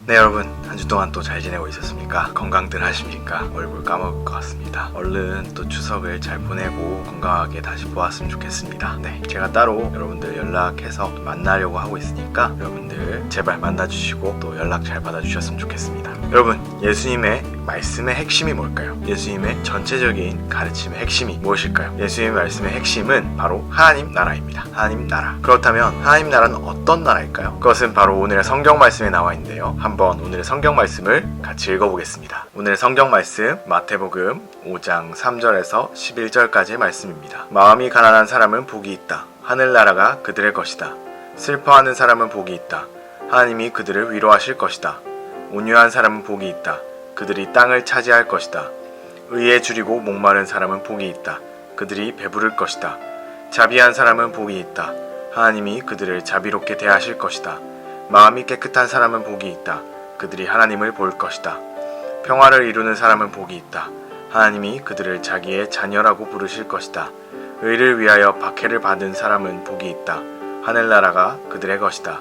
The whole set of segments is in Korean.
네, 여러분 한 주 동안 또 잘 지내고 있었습니까? 건강들 하십니까? 얼굴 까먹을 것 같습니다. 얼른 또 추석을 잘 보내고 건강하게 다시 보았으면 좋겠습니다. 네, 제가 따로 여러분들 연락해서 만나려고 하고 있으니까 여러분들 제발 만나주시고 또 연락 잘 받아주셨으면 좋겠습니다. 여러분, 예수님의 말씀의 핵심이 뭘까요? 예수님의 전체적인 가르침의 핵심이 무엇일까요? 예수님의 말씀의 핵심은 바로 하나님 나라입니다. 하나님 나라. 그렇다면 하나님 나라는 어떤 나라일까요? 그것은 바로 오늘의 성경 말씀에 나와 있는데요. 한번 오늘의 성경 말씀을 같이 읽어보겠습니다. 오늘의 성경 말씀 마태복음 5장 3절에서 11절까지의 말씀입니다. 마음이 가난한 사람은 복이 있다. 하늘나라가 그들의 것이다. 슬퍼하는 사람은 복이 있다. 하나님이 그들을 위로하실 것이다. 온유한 사람은 복이 있다. 그들이 땅을 차지할 것이다. 의에 줄이고 목마른 사람은 복이 있다. 그들이 배부를 것이다. 자비한 사람은 복이 있다. 하나님이 그들을 자비롭게 대하실 것이다. 마음이 깨끗한 사람은 복이 있다. 그들이 하나님을 볼 것이다. 평화를 이루는 사람은 복이 있다. 하나님이 그들을 자기의 자녀라고 부르실 것이다. 의를 위하여 박해를 받은 사람은 복이 있다. 하늘나라가 그들의 것이다.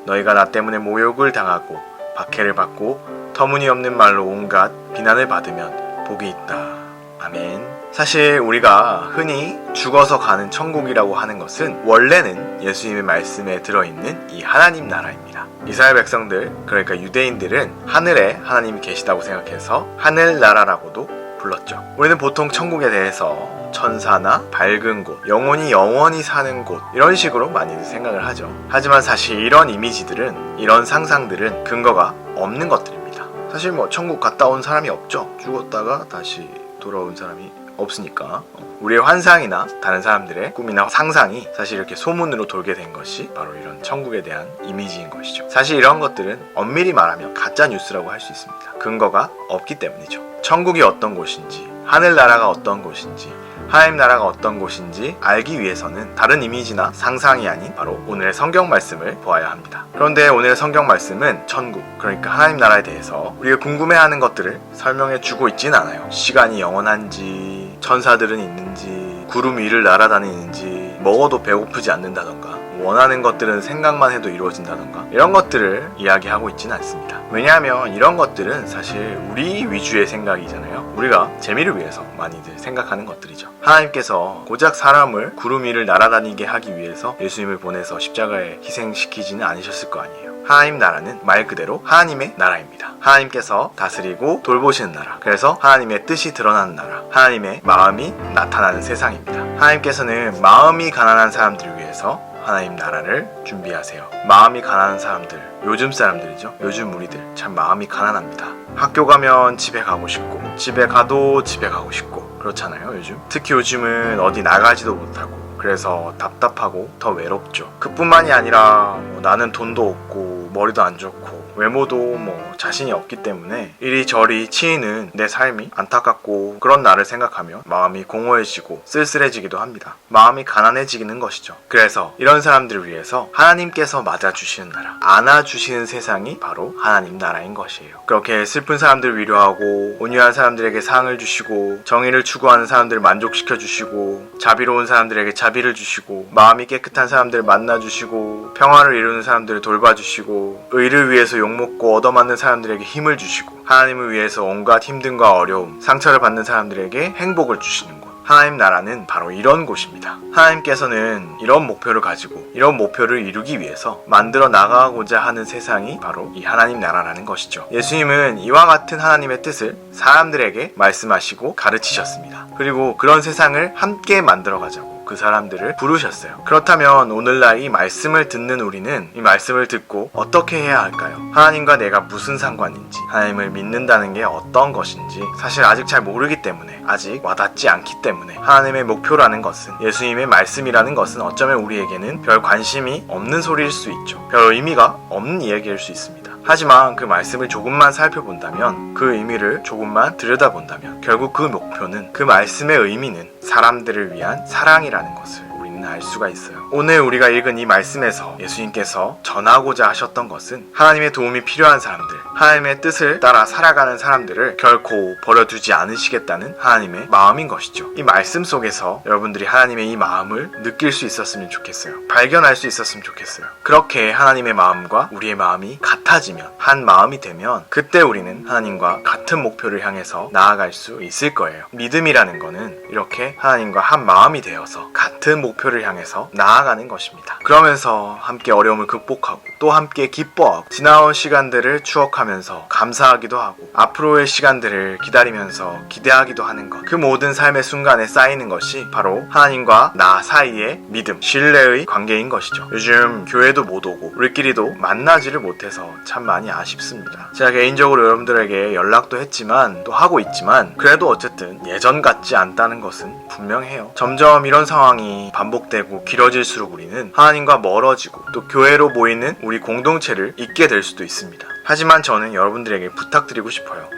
너희가 나 때문에 모욕을 당하고 박해를 받고 터무니없는 말로 온갖 비난을 받으면 복이 있다. 아멘. 사실 우리가 흔히 죽어서 가는 천국이라고 하는 것은 원래는 예수님의 말씀에 들어있는 이 하나님 나라입니다. 이스라엘 백성들, 그러니까 유대인들은 하늘에 하나님이 계시다고 생각해서 하늘나라라고도 불렀죠. 우리는 보통 천국에 대해서 천사나 밝은 곳, 영원히 사는 곳, 이런 식으로 많이들 생각을 하죠. 하지만 사실 이런 이미지들은, 이런 상상들은 근거가 없는 것들입니다. 사실 천국 갔다 온 사람이 없죠. 죽었다가 다시 돌아온 사람이 없으니까. 우리의 환상이나 다른 사람들의 꿈이나 상상이 사실 이렇게 소문으로 돌게 된 것이 바로 이런 천국에 대한 이미지인 것이죠. 사실 이런 것들은 엄밀히 말하면 가짜 뉴스라고 할 수 있습니다. 근거가 없기 때문이죠. 천국이 어떤 곳인지, 하늘나라가 어떤 곳인지, 하나님 나라가 어떤 곳인지 알기 위해서는 다른 이미지나 상상이 아닌 바로 오늘의 성경 말씀을 보아야 합니다. 그런데 오늘의 성경 말씀은 천국, 그러니까 하나님 나라에 대해서 우리가 궁금해하는 것들을 설명해 주고 있진 않아요. 시간이 영원한지, 천사들은 있는지, 구름 위를 날아다니는지, 먹어도 배고프지 않는다던가, 원하는 것들은 생각만 해도 이루어진다던가, 이런 것들을 이야기하고 있지는 않습니다. 왜냐하면 이런 것들은 사실 우리 위주의 생각이잖아요. 우리가 재미를 위해서 많이들 생각하는 것들이죠. 하나님께서 고작 사람을 구름 위를 날아다니게 하기 위해서 예수님을 보내서 십자가에 희생시키지는 않으셨을 거 아니에요. 하나님 나라는 말 그대로 하나님의 나라입니다. 하나님께서 다스리고 돌보시는 나라, 그래서 하나님의 뜻이 드러나는 나라, 하나님의 마음이 나타나는 세상입니다. 하나님께서는 마음이 가난한 사람들을 위해서 하나님 나라를 준비하세요. 마음이 가난한 사람들, 요즘 사람들이죠. 요즘 우리들 참 마음이 가난합니다. 학교 가면 집에 가고 싶고, 집에 가도 집에 가고 싶고, 그렇잖아요 요즘. 특히 요즘은 어디 나가지도 못하고, 그래서 답답하고 더 외롭죠. 그뿐만이 아니라 나는 돈도 없고 머리도 안 좋고 외모도 자신이 없기 때문에 이리저리 치이는 내 삶이 안타깝고, 그런 나를 생각하면 마음이 공허해지고 쓸쓸해지기도 합니다. 마음이 가난해지는 것이죠. 그래서 이런 사람들을 위해서 하나님께서 맞아주시는 나라, 안아주시는 세상이 바로 하나님 나라인 것이에요. 그렇게 슬픈 사람들을 위로하고, 온유한 사람들에게 사랑을 주시고, 정의를 추구하는 사람들을 만족시켜 주시고, 자비로운 사람들에게 자비를 주시고, 마음이 깨끗한 사람들을 만나주시고, 평화를 이루는 사람들을 돌봐주시고, 의를 위해서 욕먹고 얻어맞는 사람들에게 힘을 주시고, 하나님을 위해서 온갖 힘듦과 어려움, 상처를 받는 사람들에게 행복을 주시는 곳, 하나님 나라는 바로 이런 곳입니다. 하나님께서는 이런 목표를 가지고 이런 목표를 이루기 위해서 만들어 나가고자 하는 세상이 바로 이 하나님 나라라는 것이죠. 예수님은 이와 같은 하나님의 뜻을 사람들에게 말씀하시고 가르치셨습니다. 그리고 그런 세상을 함께 만들어 가자고 그 사람들을 부르셨어요. 그렇다면 오늘날 이 말씀을 듣는 우리는 이 말씀을 듣고 어떻게 해야 할까요? 하나님과 내가 무슨 상관인지, 하나님을 믿는다는 게 어떤 것인지 사실 아직 잘 모르기 때문에, 아직 와닿지 않기 때문에, 하나님의 목표라는 것은, 예수님의 말씀이라는 것은 어쩌면 우리에게는 별 관심이 없는 소리일 수 있죠. 별 의미가 없는 이야기일 수 있습니다. 하지만 그 말씀을 조금만 살펴본다면, 그 의미를 조금만 들여다본다면 결국 그 목표는, 그 말씀의 의미는 사람들을 위한 사랑이라는 것을 우리는 알 수가 있어요. 오늘 우리가 읽은 이 말씀에서 예수님께서 전하고자 하셨던 것은 하나님의 도움이 필요한 사람들, 하나님의 뜻을 따라 살아가는 사람들을 결코 버려두지 않으시겠다는 하나님의 마음인 것이죠. 이 말씀 속에서 여러분들이 하나님의 이 마음을 느낄 수 있었으면 좋겠어요. 발견할 수 있었으면 좋겠어요. 그렇게 하나님의 마음과 우리의 마음이 같아지면, 한 마음이 되면 그때 우리는 하나님과 같은 목표를 향해서 나아갈 수 있을 거예요. 믿음이라는 거는 이렇게 하나님과 한 마음이 되어서 같은 목표를 향해서 나아가는 것입니다. 그러면서 함께 어려움을 극복하고 또 함께 기뻐하고 지나온 시간들을 추억하면서 감사하기도 하고 앞으로의 시간들을 기다리면서 기대하기도 하는 것, 그 모든 삶의 순간에 쌓이는 것이 바로 하나님과 나 사이의 믿음, 신뢰의 관계인 것이죠. 요즘 교회도 못 오고 우리끼리도 만나지를 못해서 참 많이 아쉽습니다. 제가 개인적으로 여러분들에게 연락도 했지만 또 하고 있지만 그래도 어쨌든 예전 같지 않다는 것은 분명해요. 점점 이런 상황이 반복되고 길어질수록 우리는 하나님과 멀어지고 또 교회로 모이는 우리 공동체를 잊게 될 수도 있습니다. 하지만 저는 여러분들에게 부탁드리고 싶어요.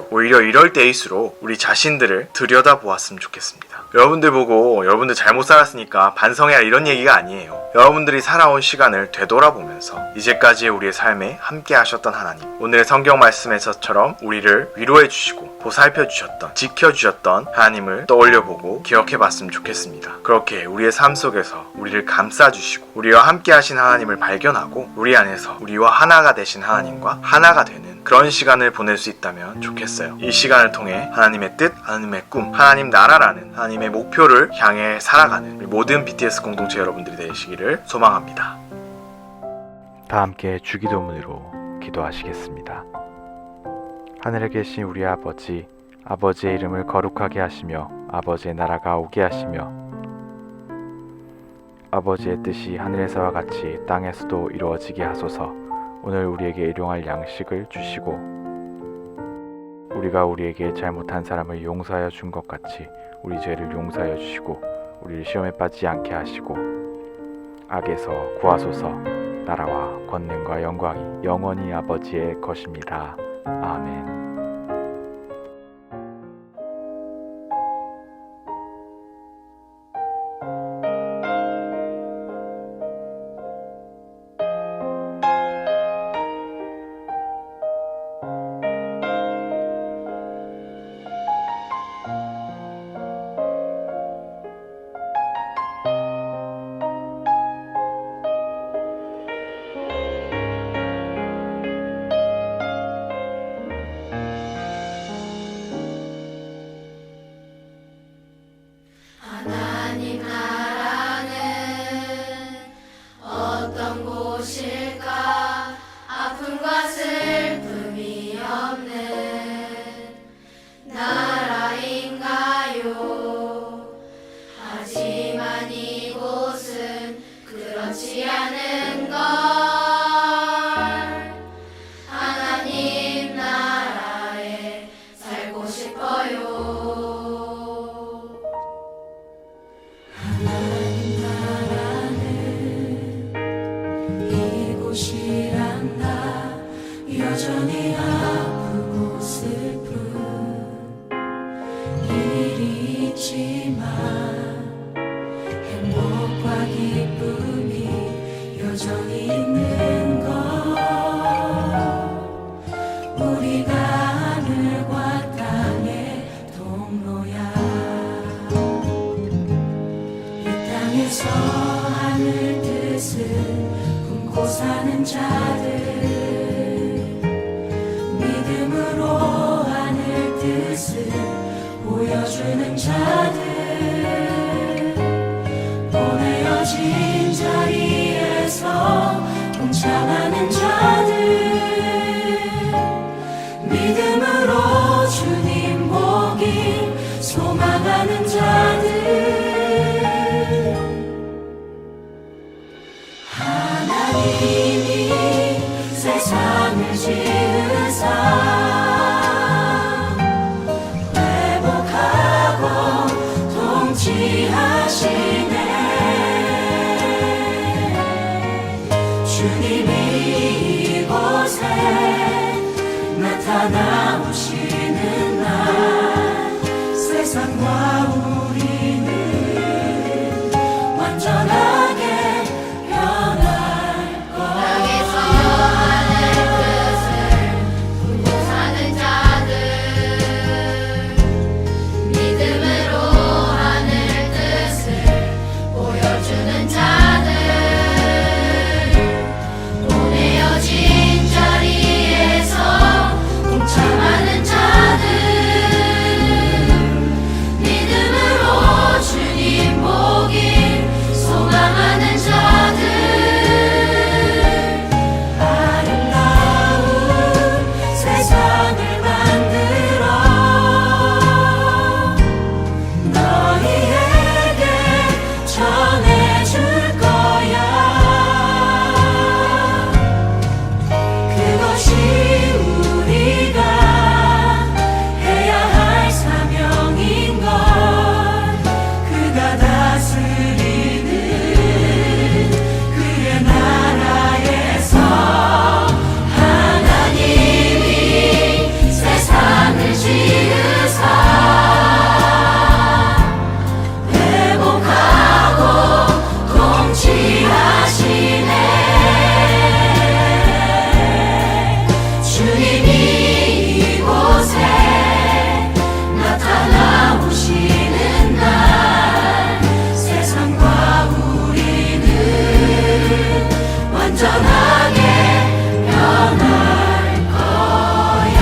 오히려 이럴 때일수록 우리 자신들을 들여다보았으면 좋겠습니다. 여러분들 보고 여러분들 잘못 살았으니까 반성해라 이런 얘기가 아니에요. 여러분들이 살아온 시간을 되돌아보면서 이제까지의 우리의 삶에 함께 하셨던 하나님, 오늘의 성경 말씀에서처럼 우리를 위로해 주시고 보살펴 주셨던, 지켜 주셨던 하나님을 떠올려보고 기억해 봤으면 좋겠습니다. 그렇게 우리의 삶 속에서 우리를 감싸 주시고 우리와 함께 하신 하나님을 발견하고 우리 안에서 우리와 하나가 되신 하나님과 하나가 되는 그런 시간을 보낼 수 있다면 좋겠어요. 이 시간을 통해 하나님의 뜻, 하나님의 꿈, 하나님 나라라는 하나님의 목표를 향해 살아가는 우리 모든 BTS 공동체 여러분들이 되시기를 소망합니다. 다 함께 주기도문으로 기도하시겠습니다. 하늘에 계신 우리 아버지, 아버지의 이름을 거룩하게 하시며 아버지의 나라가 오게 하시며 아버지의 뜻이 하늘에서와 같이 땅에서도 이루어지게 하소서. 오늘 우리에게 일용할 양식을 주시고 우리가 우리에게 잘못한 사람을 용서하여 준 것 같이 우리 죄를 용서하여 주시고 우리를 시험에 빠지지 않게 하시고 악에서 구하소서. 나라와 권능과 영광이 영원히 아버지의 것입니다. 아멘. 여전히 아프고 슬픈 일이 있지만 행복과 기쁨이 여전히 있는 것 우리가 하늘과 땅의 동로야 이 땅에서 하늘 뜻을 품고 사는 자들 하늘 뜻을 보여주는 자들 보내어진 자리에서 동참하는 자들 믿음으로 주님 보길 소망하는 자들 하나님이 세상을 지으사 주님이 이곳에 나타나오시는 날 세상과 우리는 완전한 변할 거야.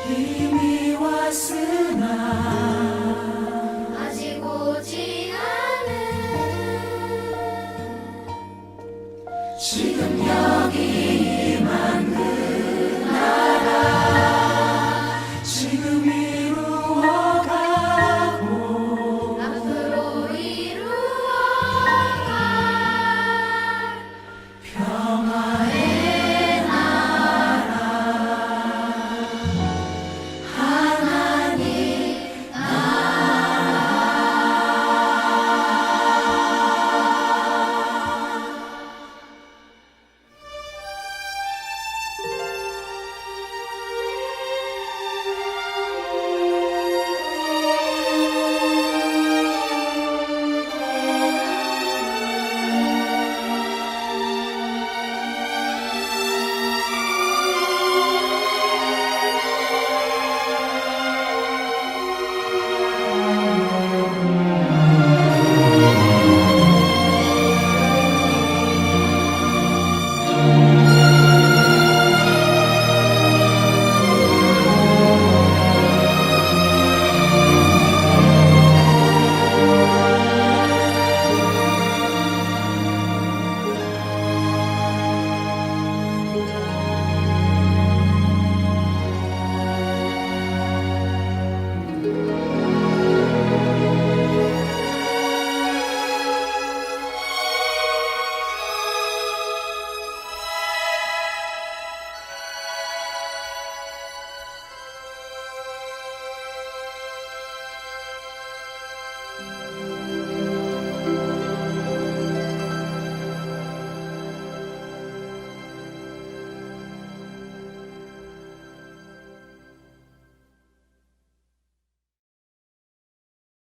이미 왔으나 아직 오지 않은 지금 여기